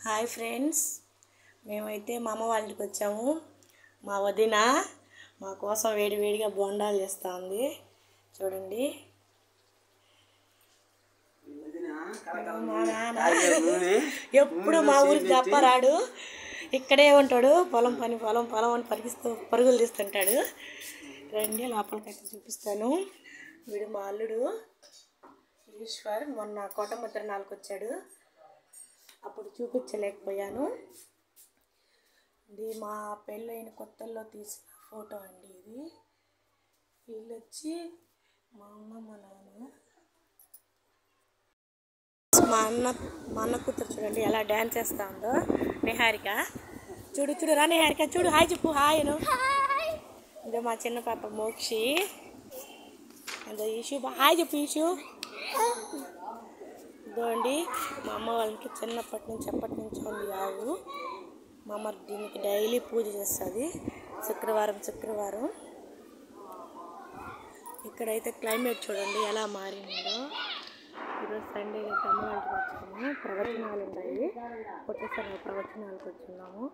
Hi friends, మేమైతే మా అమ్మ వాళ్ళ ఇంటికి వచ్చాము. మా వదిన మా కోసం వేడివేడిగా బొండాలు చేస్తుంది. చూడండి, మా నాన్న ఎప్పుడు మా ఊరికి తప్పరాడు, ఇక్కడే ఉంటాడు. పొలం అని పరుగులు తీస్తుంటాడు. రండి, లోపలికైతే చూపిస్తాను. వీడు మా అల్లుడు ఈశ్వర్. మొన్న కోటముద్రణాలకు వచ్చాడు, అప్పుడు చూపించలేకపోయాను. ఇది మా పెళ్ళైన కొత్తల్లో తీసిన ఫోటో అండి. ఇది వీళ్ళు వచ్చి మా అమ్మ మా నాన్న. మా అన్న కూతురు చూడండి ఎలా డ్యాన్స్ చేస్తా ఉందో. నిహారిక చూడు రా నిహారిక, చూడు, హాయ్ చెప్పు. హాయ్ ఇదో మా చిన్న పాప మోక్షి. ఇదో ఈషు, హాయ్ చెప్పు ఈషు. ఇదోండి మా అమ్మ వాళ్ళకి చిన్నప్పటి నుంచి ఎప్పటి నుంచో ఉంది ఆవు. మా అమ్మ దీనికి డైలీ పూజ చేస్తుంది, శుక్రవారం. ఇక్కడైతే క్లైమేట్ చూడండి ఎలా మారిందో. ఈరోజు సండే అమ్మ వాళ్ళకి వచ్చాము. ప్రవచనాలు ఉన్నాయి, కొట్టేసారి ప్రవచనాలకు వచ్చున్నాము.